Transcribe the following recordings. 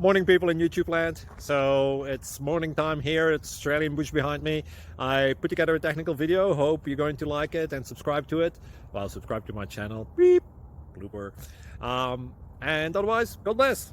Morning, people in YouTube land. So it's morning time here. It's Australian bush behind me. I put together a technical video. Hope you're going to like it and subscribe to it. Well, subscribe to my channel. Beep, blooper. And otherwise, God bless.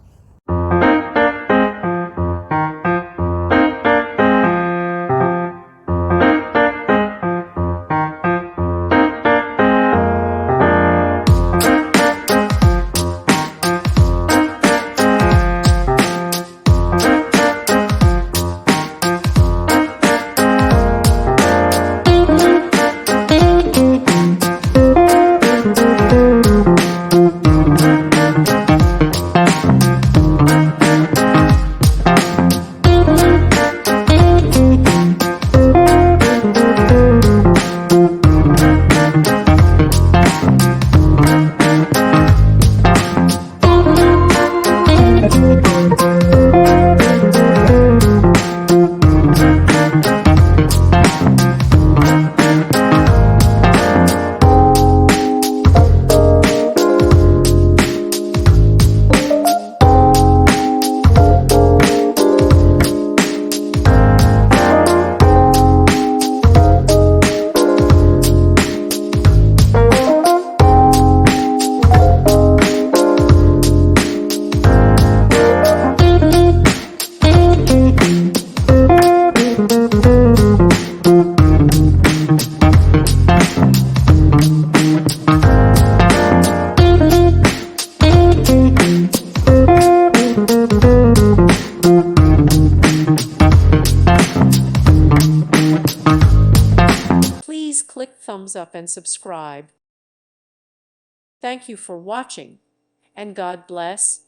Please click thumbs up and subscribe. Thank you for watching, and God bless.